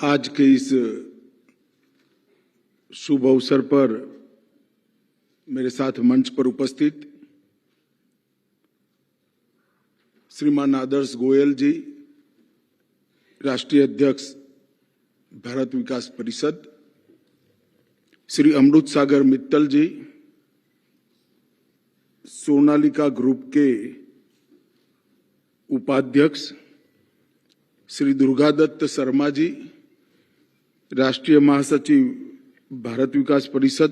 आज के इस शुभ अवसर पर मेरे साथ मंच पर उपस्थित श्रीमान आदर्श गोयल जी, राष्ट्रीय अध्यक्ष भारत विकास परिषद, श्री अमृत सागर मित्तल जी, सोनालिका ग्रुप के उपाध्यक्ष, श्री दुर्गादत्त शर्मा जी, राष्ट्रीय महासचिव भारत विकास परिषद,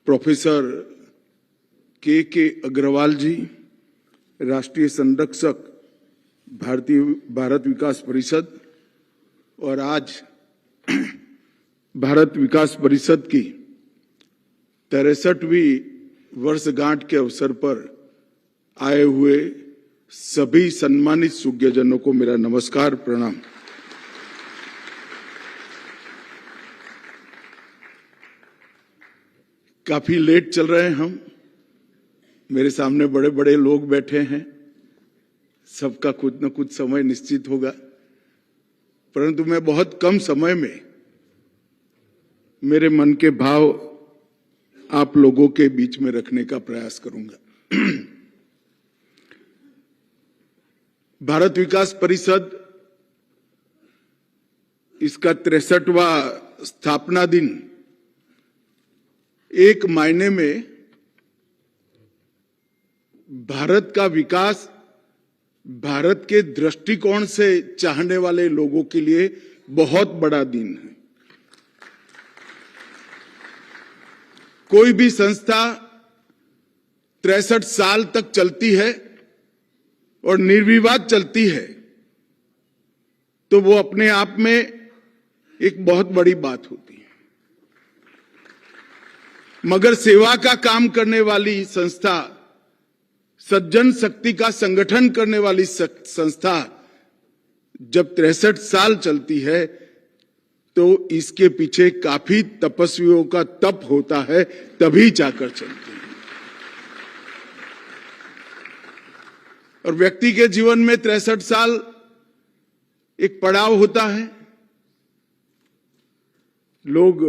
प्रोफेसर के अग्रवाल जी, राष्ट्रीय संरक्षक भारत विकास परिषद, और आज भारत विकास परिषद की 63वीं वर्षगांठ के अवसर पर आए हुए सभी सम्मानित सुज्ञजनों को मेरा नमस्कार, प्रणाम। काफी लेट चल रहे हैं हम, मेरे सामने बड़े बड़े लोग बैठे हैं, सबका कुछ न कुछ समय निश्चित होगा, परंतु मैं बहुत कम समय में मेरे मन के भाव आप लोगों के बीच में रखने का प्रयास करूंगा। भारत विकास परिषद इसका 63वां स्थापना दिन एक मायने में भारत का विकास भारत के दृष्टिकोण से चाहने वाले लोगों के लिए बहुत बड़ा दिन है। कोई भी संस्था 63 साल तक चलती है और निर्विवाद चलती है तो वो अपने आप में एक बहुत बड़ी बात होती है, मगर सेवा का काम करने वाली संस्था, सज्जन शक्ति का संगठन करने वाली संस्था जब 63 साल चलती है तो इसके पीछे काफी तपस्वियों का तप होता है, तभी जाकर चलती है। और व्यक्ति के जीवन में 63 साल एक पड़ाव होता है। लोग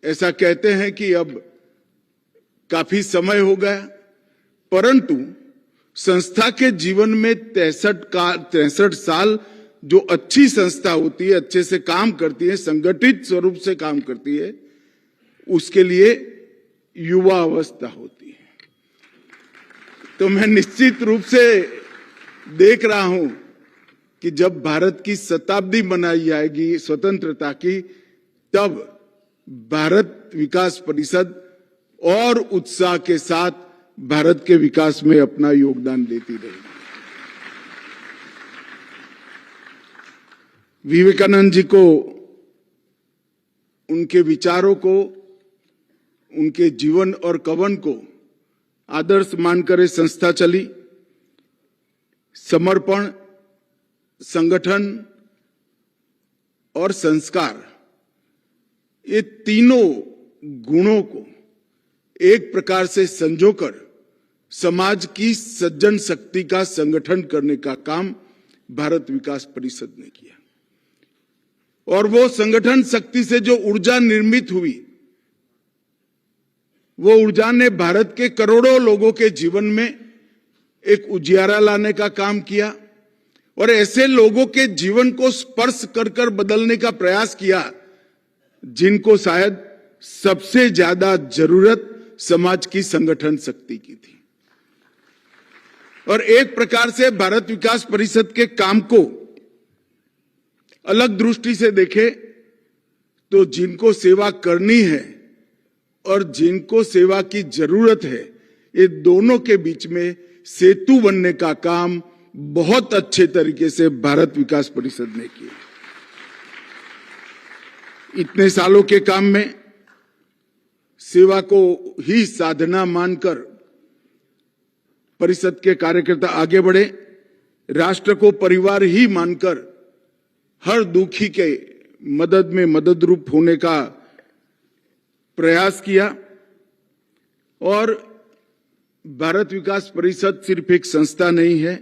ऐसा कहते हैं कि अब काफी समय हो गया, परंतु संस्था के जीवन में 63 साल जो अच्छी संस्था होती है, अच्छे से काम करती है, संगठित स्वरूप से काम करती है, उसके लिए युवा अवस्था होती है। तो मैं निश्चित रूप से देख रहा हूं कि जब भारत की शताब्दी मनाई जाएगी स्वतंत्रता की, तब भारत विकास परिषद और उत्साह के साथ भारत के विकास में अपना योगदान देती रहेगी। विवेकानंद जी को, उनके विचारों को, उनके जीवन और कवन को आदर्श मानकर ये संस्था चली। समर्पण, संगठन और संस्कार, ये तीनों गुणों को एक प्रकार से संजोकर समाज की सज्जन शक्ति का संगठन करने का काम भारत विकास परिषद ने किया। और वो संगठन शक्ति से जो ऊर्जा निर्मित हुई, वो ऊर्जा ने भारत के करोड़ों लोगों के जीवन में एक उजियारा लाने का काम किया और ऐसे लोगों के जीवन को स्पर्श कर कर बदलने का प्रयास किया जिनको शायद सबसे ज्यादा जरूरत समाज की संगठन शक्ति की थी। और एक प्रकार से भारत विकास परिषद के काम को अलग दृष्टि से देखे तो जिनको सेवा करनी है और जिनको सेवा की जरूरत है, ये दोनों के बीच में सेतु बनने का काम बहुत अच्छे तरीके से भारत विकास परिषद ने किया। इतने सालों के काम में सेवा को ही साधना मानकर परिषद के कार्यकर्ता आगे बढ़े, राष्ट्र को परिवार ही मानकर हर दुखी के मदद में मददरूप होने का प्रयास किया। और भारत विकास परिषद सिर्फ एक संस्था नहीं है,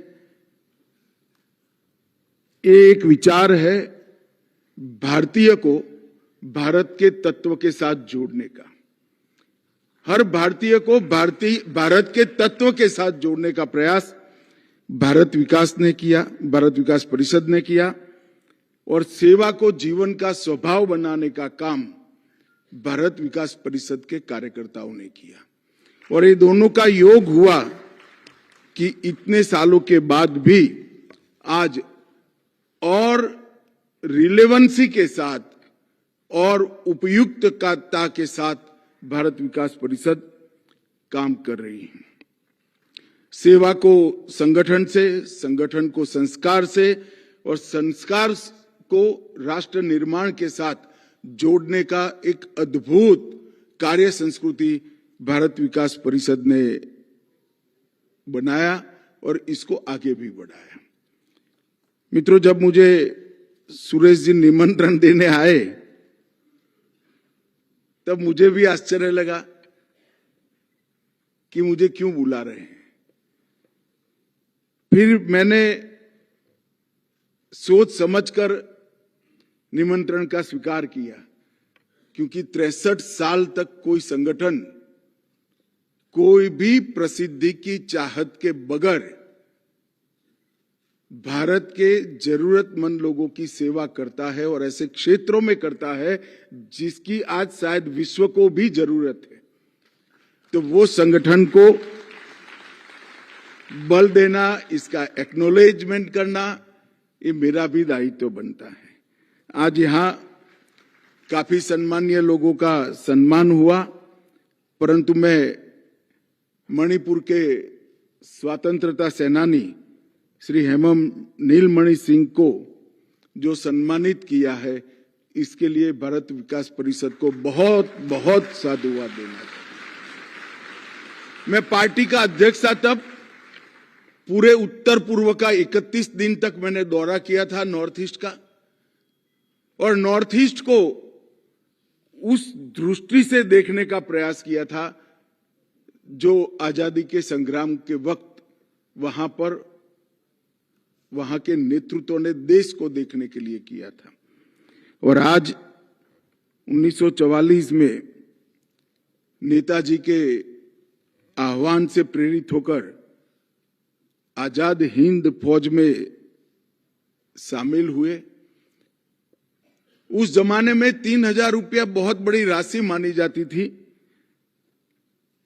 ये एक विचार है, भारतीय को भारत के तत्व के साथ जोड़ने का, हर भारतीय को भारत के तत्व के साथ जोड़ने का प्रयास भारत विकास परिषद ने किया और सेवा को जीवन का स्वभाव बनाने का काम भारत विकास परिषद के कार्यकर्ताओं ने किया। और ये दोनों का योग हुआ कि इतने सालों के बाद भी आज और रिलेवेंसी के साथ और उपयुक्तता के साथ भारत विकास परिषद काम कर रही है। सेवा को संगठन से, संगठन को संस्कार से और संस्कार को राष्ट्र निर्माण के साथ जोड़ने का एक अद्भुत कार्य संस्कृति भारत विकास परिषद ने बनाया और इसको आगे भी बढ़ाया। मित्रों, जब मुझे सुरेश जी निमंत्रण देने आए तब मुझे भी आश्चर्य लगा कि मुझे क्यों बुला रहे हैं। फिर मैंने सोच समझकर निमंत्रण का स्वीकार किया, क्योंकि 63 साल तक कोई संगठन कोई भी प्रसिद्धि की चाहत के बगैर भारत के जरूरतमंद लोगों की सेवा करता है और ऐसे क्षेत्रों में करता है जिसकी आज शायद विश्व को भी जरूरत है। तो वो संगठन को बल देना, इसका एक्नॉलेजमेंट करना, ये मेरा भी दायित्व बनता है। आज यहां काफी सम्मानीय लोगों का सम्मान हुआ, परंतु मैं मणिपुर के स्वतंत्रता सेनानी श्री हेमम नीलमणि सिंह को जो सम्मानित किया है, इसके लिए भारत विकास परिषद को बहुत बहुत साधुवाद देना चाहिए। मैं पार्टी का अध्यक्ष था तब पूरे उत्तर पूर्व का 31 दिन तक मैंने दौरा किया था नॉर्थ ईस्ट का, और नॉर्थ ईस्ट को उस दृष्टि से देखने का प्रयास किया था जो आजादी के संग्राम के वक्त वहां के नेतृत्व ने देश को देखने के लिए किया था। और आज 1944 में नेताजी के आह्वान से प्रेरित होकर आजाद हिंद फौज में शामिल हुए। उस जमाने में 3000 रुपया बहुत बड़ी राशि मानी जाती थी।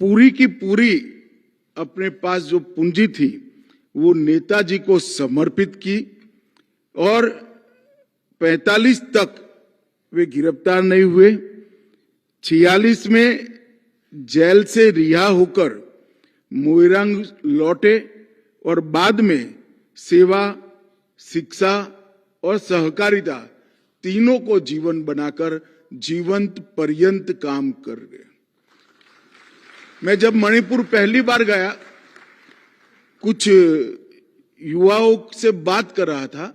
पूरी की पूरी अपने पास जो पूंजी थी वो नेताजी को समर्पित की और 45 तक वे गिरफ्तार नहीं हुए। 46 में जेल से रिहा होकर मोइरांग लौटे और बाद में सेवा, शिक्षा और सहकारिता तीनों को जीवन बनाकर जीवंत पर्यंत काम कर गए। मैं जब मणिपुर पहली बार गया, कुछ युवाओं से बात कर रहा था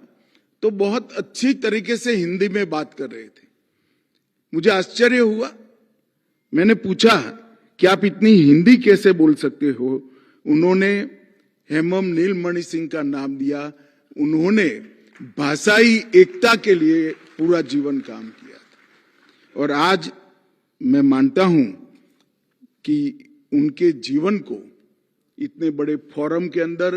तो बहुत अच्छी तरीके से हिंदी में बात कर रहे थे। मुझे आश्चर्य हुआ। मैंने पूछा कि आप इतनी हिंदी कैसे बोल सकते हो? उन्होंने हेमम नीलमणि सिंह का नाम दिया। उन्होंने भाषाई एकता के लिए पूरा जीवन काम किया था। और आज मैं मानता हूं कि उनके जीवन को इतने बड़े फोरम के अंदर,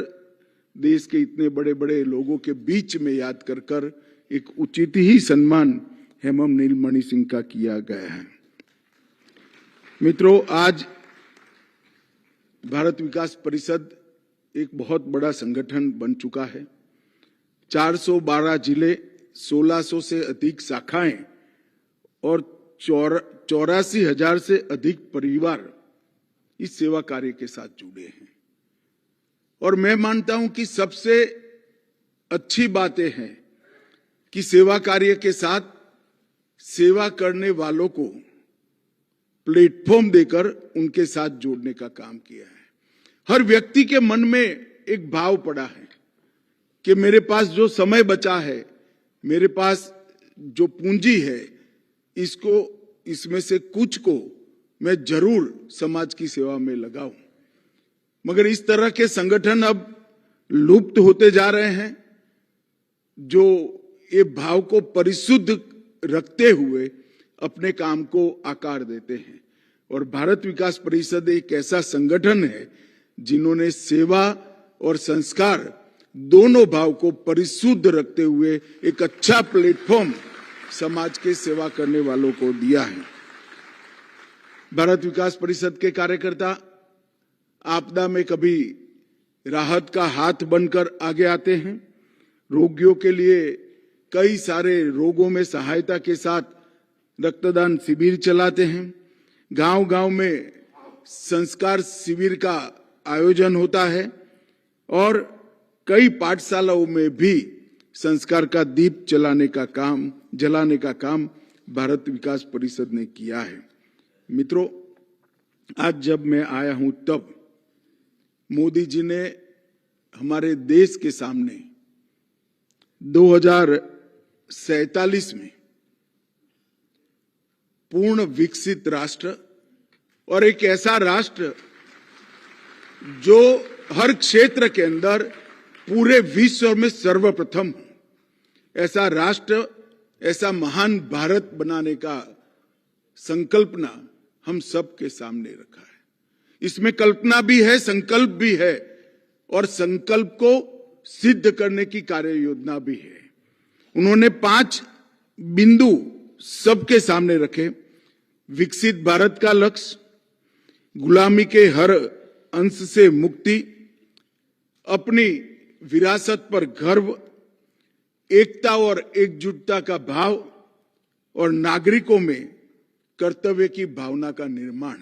देश के इतने बड़े बड़े लोगों के बीच में याद कर कर एक उचित ही सम्मान हेमम नीलमणि सिंह का किया गया है। मित्रों, आज भारत विकास परिषद एक बहुत बड़ा संगठन बन चुका है। 412 जिले, 1600 से अधिक शाखाएं और 84,000 से अधिक परिवार इस सेवा कार्य के साथ जुड़े हैं। और मैं मानता हूं कि सबसे अच्छी बातें हैं कि सेवा कार्य के साथ सेवा करने वालों को प्लेटफॉर्म देकर उनके साथ जोड़ने का काम किया है। हर व्यक्ति के मन में एक भाव पड़ा है कि मेरे पास जो समय बचा है, मेरे पास जो पूंजी है, इसमें से कुछ को मैं जरूर समाज की सेवा में लगाऊं। मगर इस तरह के संगठन अब लुप्त होते जा रहे हैं, जो ये भाव को परिशुद्ध रखते हुए अपने काम को आकार देते हैं। और भारत विकास परिषद एक ऐसा संगठन है जिन्होंने सेवा और संस्कार दोनों भाव को परिशुद्ध रखते हुए एक अच्छा प्लेटफॉर्म समाज के सेवा करने वालों को दिया है। भारत विकास परिषद के कार्यकर्ता आपदा में कभी राहत का हाथ बनकर आगे आते हैं, रोगियों के लिए कई सारे रोगों में सहायता के साथ रक्तदान शिविर चलाते हैं, गांव-गांव में संस्कार शिविर का आयोजन होता है और कई पाठशालाओं में भी संस्कार का दीप जलाने का काम भारत विकास परिषद ने किया है। मित्रों, आज जब मैं आया हूं तब मोदी जी ने हमारे देश के सामने 2047 में पूर्ण विकसित राष्ट्र और एक ऐसा राष्ट्र जो हर क्षेत्र के अंदर पूरे विश्व में सर्वप्रथम हो, ऐसा राष्ट्र, ऐसा महान भारत बनाने का संकल्पना हम सबके सामने रखा है। इसमें कल्पना भी है, संकल्प भी है और संकल्प को सिद्ध करने की कार्य योजना भी है। उन्होंने 5 बिंदु सबके सामने रखे। विकसित भारत का लक्ष्य, गुलामी के हर अंश से मुक्ति, अपनी विरासत पर गर्व, एकता और एकजुटता का भाव और नागरिकों में कर्तव्य की भावना का निर्माण।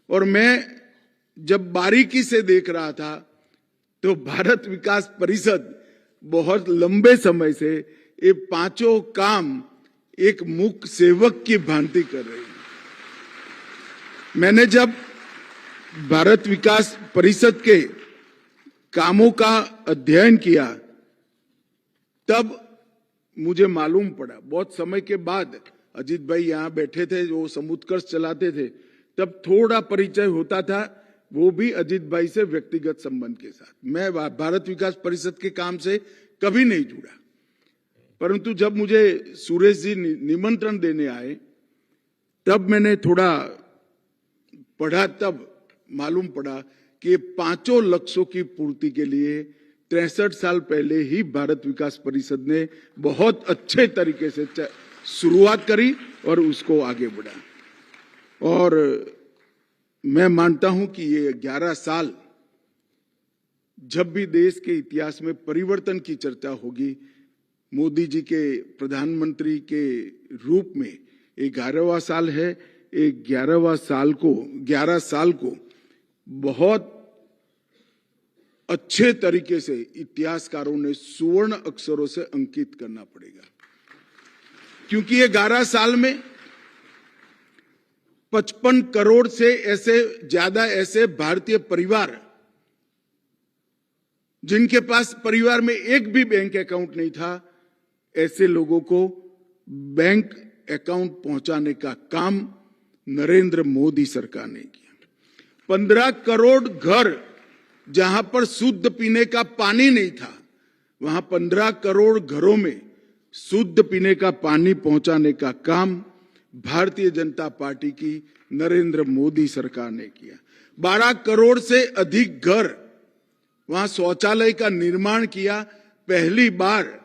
और मैं जब बारीकी से देख रहा था तो भारत विकास परिषद बहुत लंबे समय से ये 5 काम एक मूक सेवक की भांति कर रही है। मैंने जब भारत विकास परिषद के कामों का अध्ययन किया तब मुझे मालूम पड़ा, बहुत समय के बाद, अजीत भाई यहां बैठे थे, वो समुत्कर्ष चलाते थे, तब थोड़ा परिचय होता था, वो भी अजीत भाई से व्यक्तिगत संबंध के साथ। मैं भारत विकास परिषद के काम से कभी नहीं जुड़ा, परंतु जब मुझे सुरेश जी निमंत्रण देने आए तब मैंने थोड़ा पढ़ा, तब मालूम पड़ा कि ये 5 लक्ष्यों की पूर्ति के लिए 63 साल पहले ही भारत विकास परिषद ने बहुत अच्छे तरीके से शुरुआत करी और उसको आगे बढ़ा। और मैं मानता हूं कि ये 11 साल जब भी देश के इतिहास में परिवर्तन की चर्चा होगी, मोदी जी के प्रधानमंत्री के रूप में 11वां साल है। 11 साल को बहुत अच्छे तरीके से इतिहासकारों ने स्वर्ण अक्षरों से अंकित करना पड़ेगा, क्योंकि ये 11 साल में 55 करोड़ से ज्यादा ऐसे भारतीय परिवार जिनके पास परिवार में एक भी बैंक अकाउंट नहीं था, ऐसे लोगों को बैंक अकाउंट पहुंचाने का काम नरेंद्र मोदी सरकार ने किया। 15 करोड़ घर जहां पर शुद्ध पीने का पानी नहीं था, वहां 15 करोड़ घरों में शुद्ध पीने का पानी पहुंचाने का काम भारतीय जनता पार्टी की नरेंद्र मोदी सरकार ने किया। 12 करोड़ से अधिक घर, वहां शौचालय का निर्माण किया। पहली बार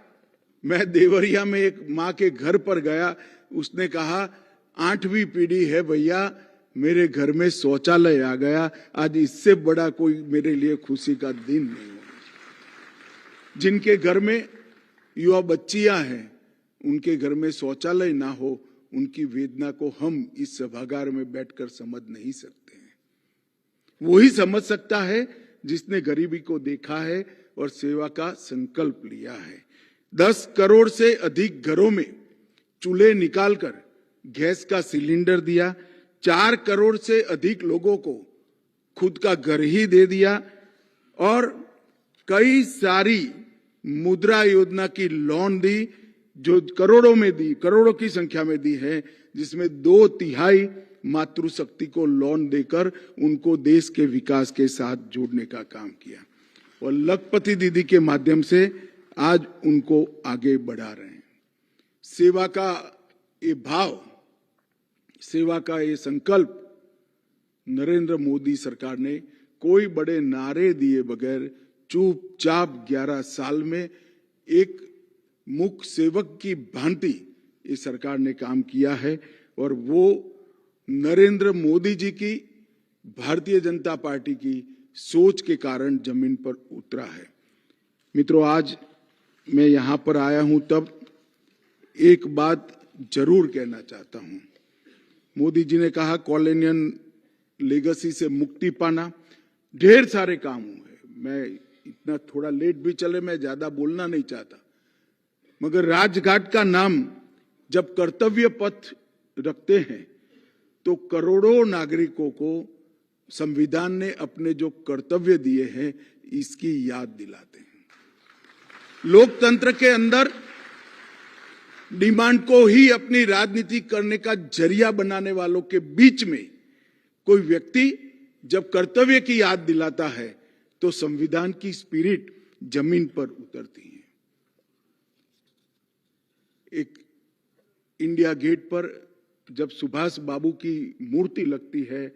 मैं देवरिया में एक मां के घर पर गया, उसने कहा 8वीं पीढ़ी है भैया, मेरे घर में शौचालय आ गया, आज इससे बड़ा कोई मेरे लिए खुशी का दिन नहीं होगा। जिनके घर में युवा बच्चियां हैं, उनके घर में शौचालय ना हो, उनकी वेदना को हम इस सभागार में बैठकर समझ नहीं सकते हैं। वही समझ सकता है जिसने गरीबी को देखा है और सेवा का संकल्प लिया है। 10 करोड़ से अधिक घरों में चूल्हे निकालकर गैस का सिलेंडर दिया। 4 करोड़ से अधिक लोगों को खुद का घर ही दे दिया और कई सारी मुद्रा योजना की लोन दी, जो करोड़ों की संख्या में दी है, जिसमें 2/3 मातृशक्ति को लोन देकर उनको देश के विकास के साथ जोड़ने का काम किया। और लखपति दीदी के माध्यम से आज उनको आगे बढ़ा रहे हैं। सेवा का ये भाव, सेवा का ये संकल्प नरेंद्र मोदी सरकार ने कोई बड़े नारे दिए बगैर चुपचाप 11 साल में एक मुख सेवक की भांति इस सरकार ने काम किया है और वो नरेंद्र मोदी जी की, भारतीय जनता पार्टी की सोच के कारण जमीन पर उतरा है। मित्रों, आज मैं यहां पर आया हूं तब एक बात जरूर कहना चाहता हूं। मोदी जी ने कहा कॉलोनियल लेगेसी से मुक्ति पाना, ढेर सारे काम हुए। मैं इतना थोड़ा लेट भी चले, मैं ज्यादा बोलना नहीं चाहता, मगर राजघाट का नाम जब कर्तव्य पथ रखते हैं तो करोड़ों नागरिकों को संविधान ने अपने जो कर्तव्य दिए हैं इसकी याद दिलाते हैं। लोकतंत्र के अंदर डिमांड को ही अपनी राजनीति करने का जरिया बनाने वालों के बीच में कोई व्यक्ति जब कर्तव्य की याद दिलाता है तो संविधान की स्पिरिट जमीन पर उतरती है। एक इंडिया गेट पर जब सुभाष बाबू की मूर्ति लगती है,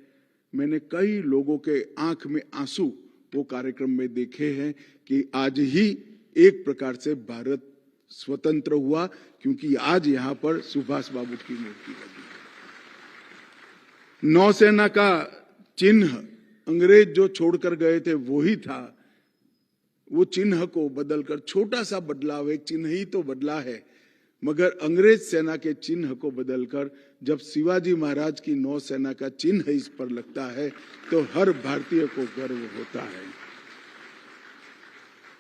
मैंने कई लोगों के आंख में आंसू वो कार्यक्रम में देखे हैं कि आज ही एक प्रकार से भारत स्वतंत्र हुआ, क्योंकि आज यहां पर सुभाष बाबू की मूर्ति लगी है। नौसेना का चिन्ह अंग्रेज जो छोड़कर गए थे वो ही था। वो चिन्ह को बदलकर, छोटा सा बदलाव, एक चिन्ह ही तो बदला है, मगर अंग्रेज सेना के चिन्ह को बदलकर जब शिवाजी महाराज की नौसेना का चिन्ह इस पर लगता है तो हर भारतीय को गर्व होता है।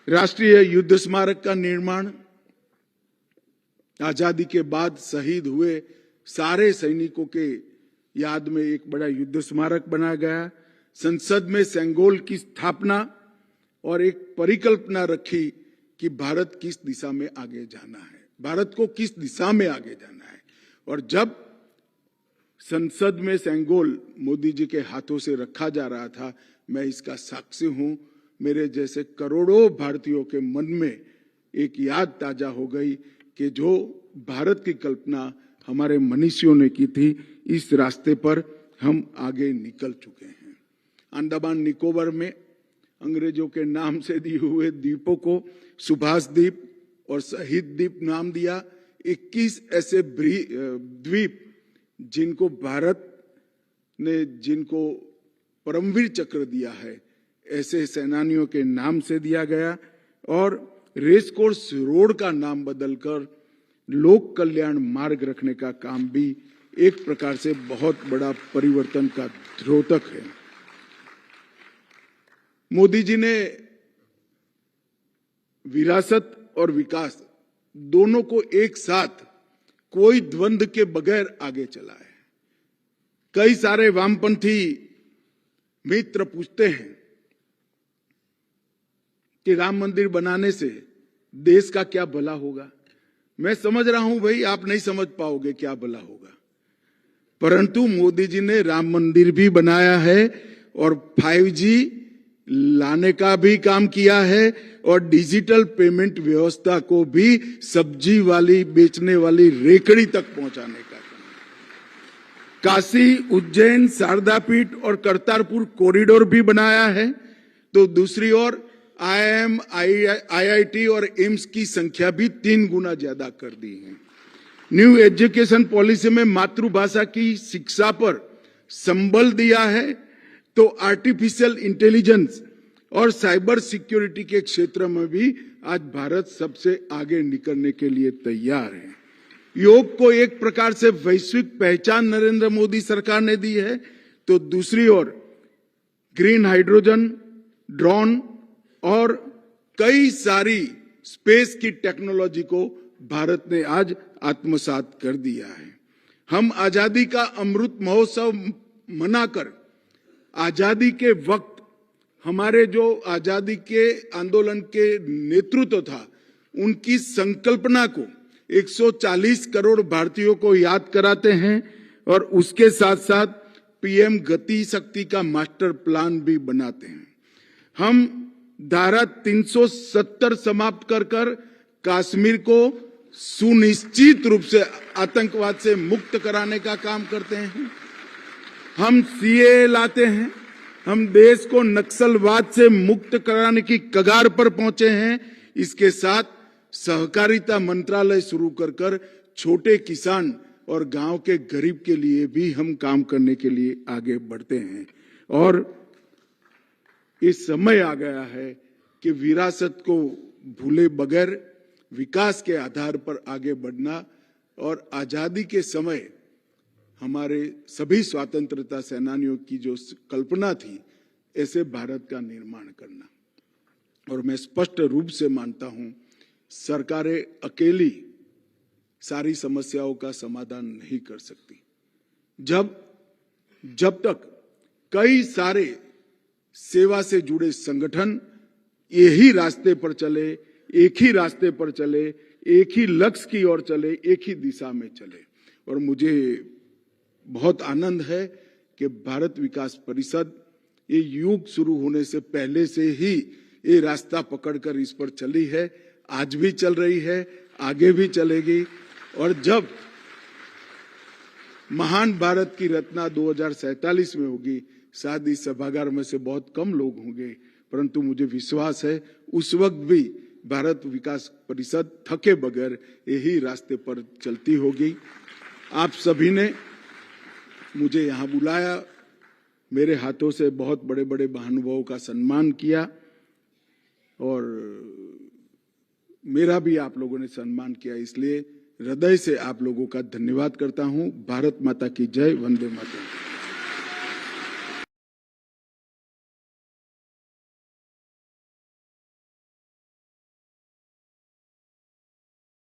राष्ट्रीय युद्ध स्मारक का निर्माण, आजादी के बाद शहीद हुए सारे सैनिकों के याद में एक बड़ा युद्ध स्मारक बनाया गया। संसद में सेंगोल की स्थापना और एक परिकल्पना रखी कि भारत किस दिशा में आगे जाना है, भारत को किस दिशा में आगे जाना है। और जब संसद में सेंगोल मोदी जी के हाथों से रखा जा रहा था, मैं इसका साक्षी हूं। मेरे जैसे करोड़ों भारतीयों के मन में एक याद ताजा हो गई कि जो भारत की कल्पना हमारे मनीषियों ने की थी, इस रास्ते पर हम आगे निकल चुके हैं। अंडमान निकोबार में अंग्रेजों के नाम से दिए हुए द्वीपों को सुभाष द्वीप और शहीद द्वीप नाम दिया। 21 ऐसे द्वीप जिनको भारत ने, जिनको परमवीर चक्र दिया है, ऐसे सेनानियों के नाम से दिया गया। और रेसकोर्स रोड का नाम बदलकर लोक कल्याण मार्ग रखने का काम भी एक प्रकार से बहुत बड़ा परिवर्तन का द्योतक है। मोदी जी ने विरासत और विकास दोनों को एक साथ कोई द्वंद्व के बगैर आगे चला है। कई सारे वामपंथी मित्र पूछते हैं कि राम मंदिर बनाने से देश का क्या भला होगा। मैं समझ रहा हूं भाई, आप नहीं समझ पाओगे क्या भला होगा, परंतु मोदी जी ने राम मंदिर भी बनाया है और 5G लाने का भी काम किया है और डिजिटल पेमेंट व्यवस्था को भी सब्जी वाली बेचने वाली रेकड़ी तक पहुंचाने का काम। काशी, उज्जैन, शारदा पीठ और करतारपुर कॉरिडोर भी बनाया है। तो दूसरी ओर IIM, IIT और एम्स की संख्या भी 3 गुना ज्यादा कर दी है। न्यू एजुकेशन पॉलिसी में मातृभाषा की शिक्षा पर संबल दिया है। तो आर्टिफिशियल इंटेलिजेंस और साइबर सिक्योरिटी के क्षेत्र में भी आज भारत सबसे आगे निकलने के लिए तैयार है। योग को एक प्रकार से वैश्विक पहचान नरेंद्र मोदी सरकार ने दी है। तो दूसरी ओर ग्रीन हाइड्रोजन, ड्रोन और कई सारी स्पेस की टेक्नोलॉजी को भारत ने आज आत्मसात कर दिया है। हम आजादी का अमृत महोत्सव मनाकर आजादी के वक्त हमारे जो आजादी के आंदोलन के नेतृत्व था, उनकी संकल्पना को 140 करोड़ भारतीयों को याद कराते हैं और उसके साथ साथ PM गति शक्ति का मास्टर प्लान भी बनाते हैं। हम धारा 370 समाप्त कर कश्मीर को सुनिश्चित रूप से आतंकवाद से मुक्त कराने का काम करते हैं। हम सीएए लाते हैं। हम देश को नक्सलवाद से मुक्त कराने की कगार पर पहुंचे हैं। इसके साथ सहकारिता मंत्रालय शुरू कर छोटे किसान और गांव के गरीब के लिए भी हम काम करने के लिए आगे बढ़ते हैं। और इस समय आ गया है कि विरासत को भूले बगैर विकास के आधार पर आगे बढ़ना और आजादी के समय हमारे सभी स्वतंत्रता सेनानियों की जो कल्पना थी, ऐसे भारत का निर्माण करना। और मैं स्पष्ट रूप से मानता हूं, सरकारें अकेली सारी समस्याओं का समाधान नहीं कर सकती। जब तक कई सारे सेवा से जुड़े संगठन यही रास्ते पर चले, एक ही रास्ते पर चले, एक ही लक्ष्य की ओर चले, एक ही दिशा में चले। और मुझे बहुत आनंद है कि भारत विकास परिषद ये युग शुरू होने से पहले से ही ये रास्ता पकड़कर इस पर चली है, आज भी चल रही है, आगे भी चलेगी। और जब महान भारत की रचना 2047 में होगी, शायद इस सभागार में से बहुत कम लोग होंगे, परंतु मुझे विश्वास है उस वक्त भी भारत विकास परिषद थके बगैर यही रास्ते पर चलती होगी। आप सभी ने मुझे यहाँ बुलाया, मेरे हाथों से बहुत बड़े बड़े महानुभावों का सम्मान किया और मेरा भी आप लोगों ने सम्मान किया, इसलिए हृदय से आप लोगों का धन्यवाद करता हूँ। भारत माता की जय। वंदे मातरम।